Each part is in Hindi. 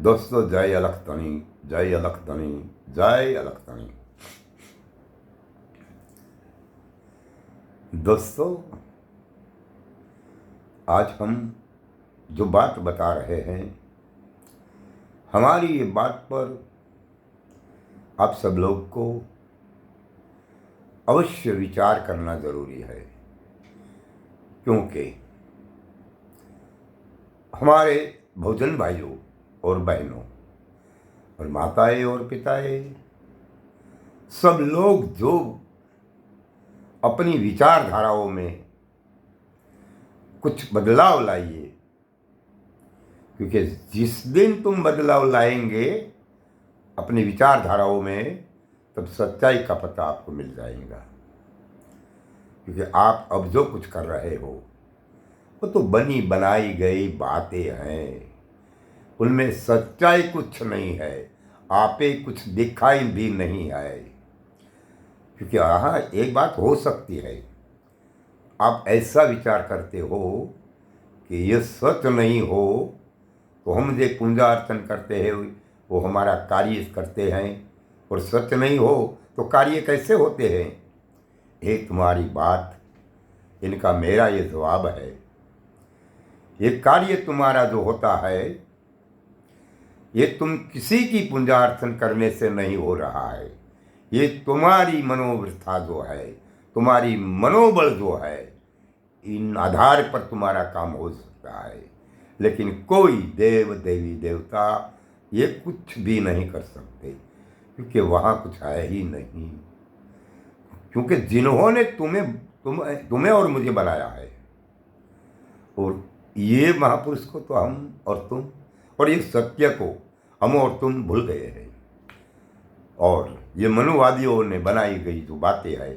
दोस्तों, जय अलख्तनी, जय अलख्तनी, जय अलख्तनी। दोस्तों, आज हम जो बात बता रहे हैं, हमारी ये बात पर आप सब लोग को अवश्य विचार करना ज़रूरी है, क्योंकि हमारे भोजन भाइयों और बहनों और माताएं और पिताएं सब लोग जो अपनी विचारधाराओं में कुछ बदलाव लाइए, क्योंकि जिस दिन तुम बदलाव लाएंगे अपनी विचारधाराओं में, तब सच्चाई का पता आपको मिल जाएगा। क्योंकि आप अब जो कुछ कर रहे हो वो तो बनी बनाई गई बातें हैं, उनमें सच्चाई कुछ नहीं है, आपे कुछ दिखाई भी नहीं है। क्योंकि हाँ, एक बात हो सकती है, आप ऐसा विचार करते हो कि ये सच नहीं हो तो हम जो पूजा अर्चन करते हैं वो हमारा कार्य करते हैं, और सच नहीं हो तो कार्य कैसे होते हैं। ये तुम्हारी बात, इनका मेरा ये जवाब है। ये कार्य तुम्हारा जो होता है, ये तुम किसी की पूजा अर्चन करने से नहीं हो रहा है। ये तुम्हारी मनोवृत्ता जो है, तुम्हारी मनोबल जो है, इन आधार पर तुम्हारा काम हो सकता है। लेकिन कोई देव देवी देवता ये कुछ भी नहीं कर सकते, क्योंकि वहाँ कुछ है ही नहीं। क्योंकि जिन्होंने तुम्हें और मुझे बनाया है, और ये महापुरुष को तो हम और तुम, और ये सत्य को हम और तुम भूल गए हैं, और ये मनुवादियों ने बनाई गई जो बातें हैं,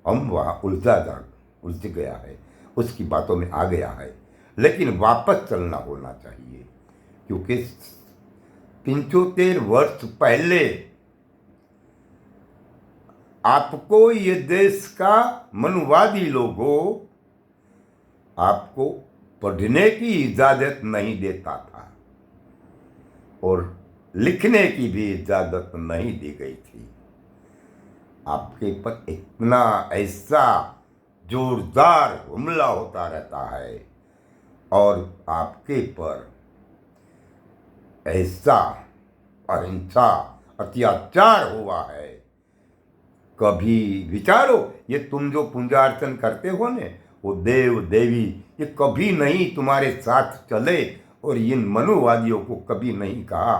हम वहाँ उलझ गया है, उसकी बातों में आ गया है। लेकिन वापस चलना होना चाहिए, क्योंकि 75 वर्ष पहले आपको ये देश का मनुवादी लोगों आपको पढ़ने की इजाज़त नहीं देता था, और लिखने की भी इजाज़त नहीं दी गई थी। आपके पर इतना ऐसा जोरदार हमला होता रहता है, और आपके पर ऐसा अहिंसा अत्याचार हुआ है। कभी विचारो, ये तुम जो पूजा अर्चन करते हो ने, वो देव देवी ये कभी नहीं तुम्हारे साथ चले, और इन मनुवादियों को कभी नहीं कहा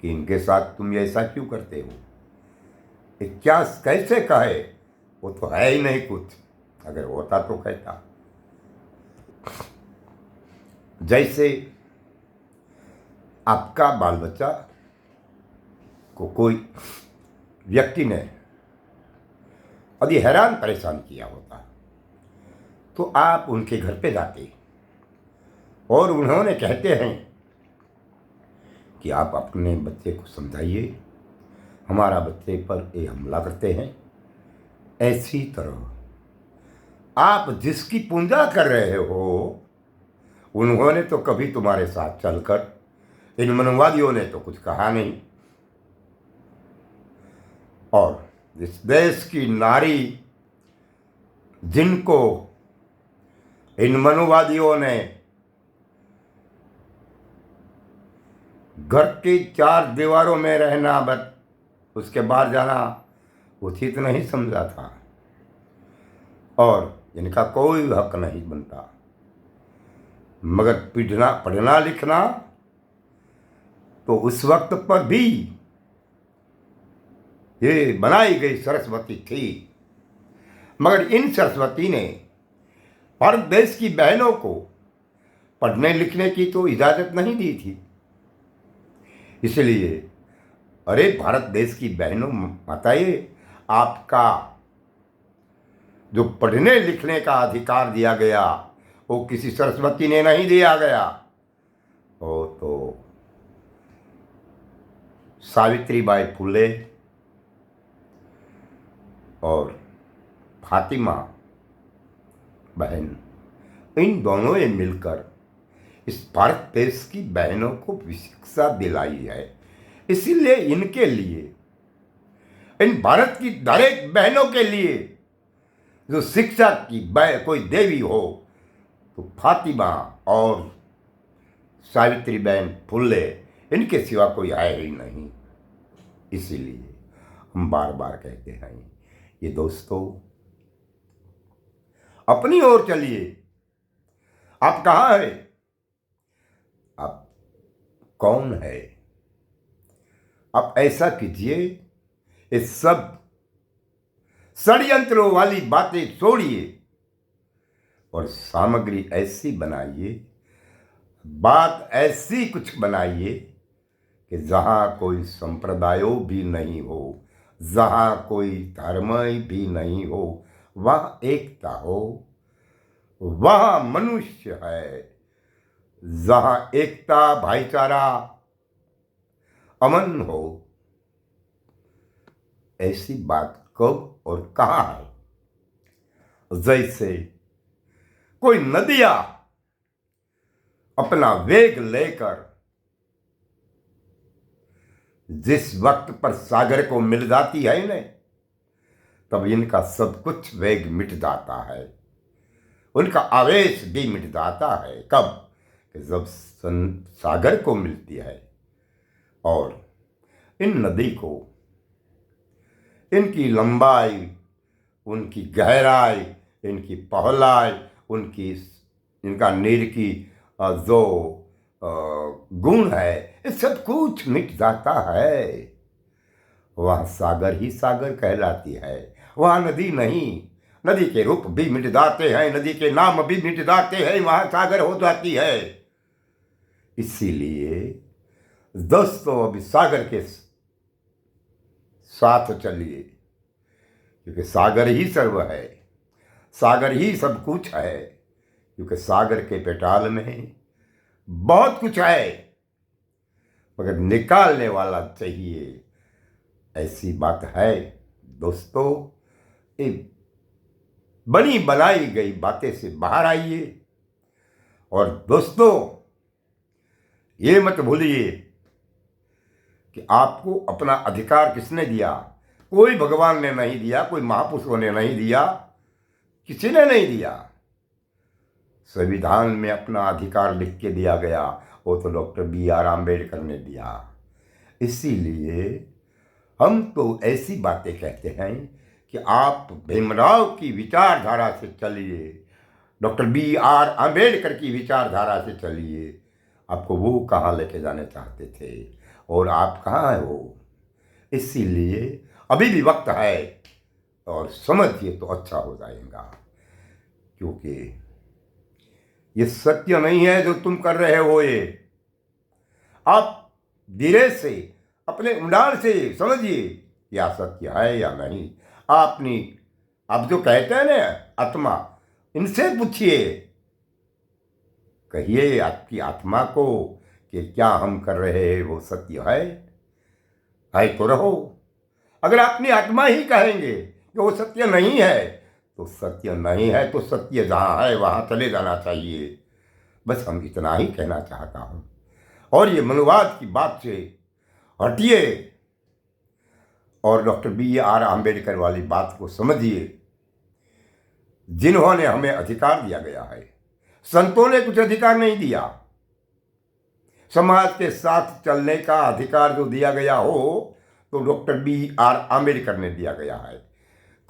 कि इनके साथ तुम ऐसा क्यों करते हो। ये क्या कैसे कहे, वो तो है ही नहीं कुछ, अगर होता तो कहता। जैसे आपका बाल बच्चा को कोई व्यक्ति ने यदि हैरान परेशान किया होता, तो आप उनके घर पे जाते और उन्होंने कहते हैं कि आप अपने बच्चे को समझाइए, हमारा बच्चे पर ये हमला करते हैं। ऐसी तरह आप जिसकी पूजा कर रहे हो, उन्होंने तो कभी तुम्हारे साथ चलकर, इन मनवादियों ने तो कुछ कहा नहीं। और इस देश की नारी जिनको इन मनवादियों ने घर की 4 दीवारों में रहना, बस उसके बाहर जाना उचित नहीं समझा था, और इनका कोई हक नहीं बनता, मगर पढ़ना लिखना तो उस वक्त पर भी ये बनाई गई सरस्वती थी। मगर इन सरस्वती ने भारत देश की बहनों को पढ़ने लिखने की तो इजाज़त नहीं दी थी। इसलिए अरे भारत देश की बहनों माताएं, आपका जो पढ़ने लिखने का अधिकार दिया गया वो किसी सरस्वती ने नहीं दिया गया, वो तो सावित्रीबाई फुले और फातिमा बहन, इन दोनों ने मिलकर इस भारत देश की बहनों को शिक्षा दिलाई है। इसीलिए इनके लिए, इन भारत की हर एक बहनों के लिए जो शिक्षा की कोई देवी हो तो फातिमा और सावित्री बहन फुल्ले, इनके सिवा कोई है ही नहीं। इसीलिए हम बार बार कहते हैं, ये दोस्तों अपनी ओर चलिए। आप कहाँ है? आप कौन है? आप ऐसा कीजिए, इस सब षड्यंत्रों वाली बातें छोड़िए और सामग्री ऐसी बनाइए, बात ऐसी कुछ बनाइए कि जहां कोई संप्रदायों भी नहीं हो, जहां कोई धर्म भी नहीं हो, वहां एकता हो, वहां मनुष्य है, जहां एकता, भाईचारा, अमन हो। ऐसी बात कब और कहां है? जैसे कोई नदियां अपना वेग लेकर जिस वक्त पर सागर को मिल जाती है न, तब इनका सब कुछ वेग मिट जाता है, उनका आवेश भी मिट जाता है। कब? कि जब सागर को मिलती है और इन नदी को, इनकी लंबाई, उनकी गहराई, इनकी पहलाई, इनका नीर की जो गुण है, ये सब कुछ मिट जाता है। वह सागर ही सागर कहलाती है, वह नदी नहीं। नदी के रूप भी मिट जाते हैं, नदी के नाम भी मिट जाते हैं, वहां सागर हो जाती है। इसीलिए दोस्तों अभी सागर के साथ चलिए, क्योंकि सागर ही सर्व है, सागर ही सब कुछ है। क्योंकि सागर के पेटाल में बहुत कुछ है, मगर निकालने वाला चाहिए, ऐसी बात है। दोस्तों ये बनी बनाई गई बातें से बाहर आइए। और दोस्तों ये मत भूलिए कि आपको अपना अधिकार किसने दिया? कोई भगवान ने नहीं दिया, कोई महापुरुषों ने नहीं दिया, किसी ने नहीं दिया। संविधान में अपना अधिकार लिख के दिया गया, वो तो डॉक्टर B.R. आम्बेडकर ने दिया। इसीलिए हम तो ऐसी बातें कहते हैं कि आप भीमराव की विचारधारा से चलिए, डॉक्टर B.R. आम्बेडकर की विचारधारा से चलिए। आपको वो कहाँ लेके जाने चाहते थे और आप कहाँ हैं वो? इसीलिए अभी भी वक्त है और समझिए तो अच्छा हो जाएगा। क्योंकि ये सत्य नहीं है जो तुम कर रहे हो। ये आप धीरे से अपने उंडाल से समझिए या सत्य है या नहीं। आप जो कहते हैं ना आत्मा, इनसे पूछिए, कहिए आपकी आत्मा को कि क्या हम कर रहे हैं वो सत्य है तो रहो। अगर अपनी आत्मा ही कहेंगे कि वो सत्य नहीं है, तो सत्य नहीं है तो सत्य जहाँ है वहाँ चले जाना चाहिए। बस हम इतना ही कहना चाहता हूँ। और ये मनोवाद की बात से हटिए और डॉक्टर B.R. आम्बेडकर वाली बात को समझिए। जिन्होंने हमें अधिकार दिया गया है, संतों ने कुछ अधिकार नहीं दिया। समाज के साथ चलने का अधिकार जो दिया गया हो तो डॉक्टर B.R. आम्बेडकर ने दिया गया है।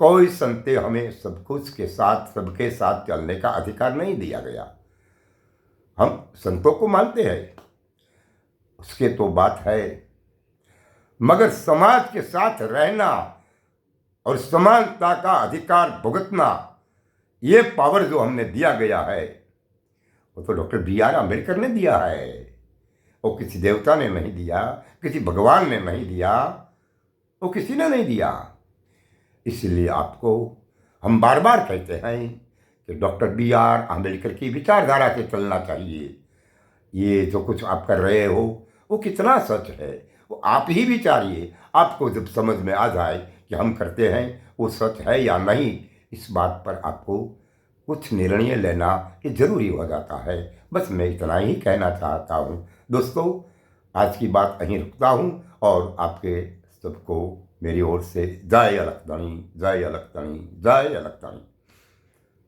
कोई संते हमें सब कुछ के साथ, सबके साथ चलने का अधिकार नहीं दिया गया। हम संतों को मानते हैं, उसके तो बात है, मगर समाज के साथ रहना और समानता का अधिकार भुगतना, ये पावर जो हमने दिया गया है वो तो डॉक्टर B.R. आम्बेडकर ने दिया है। वो किसी देवता ने नहीं दिया, किसी भगवान ने नहीं दिया, वो किसी ने नहीं दिया। इसलिए आपको हम बार बार कहते हैं कि डॉक्टर B.R. आम्बेडकर की विचारधारा से चलना चाहिए। ये जो कुछ आप कर रहे हो वो कितना सच है वो आप ही विचारिए। आपको जब समझ में आ जाए कि हम करते हैं वो सच है या नहीं, इस बात पर आपको कुछ निर्णय लेना ये ज़रूरी हो जाता है। बस मैं इतना ही कहना चाहता हूँ। दोस्तों, आज की बात यहीं रुकता हूँ और आपके सबको मेरी ओर से जय अलकतणी, जय अलकतणी, जय अलकतणी।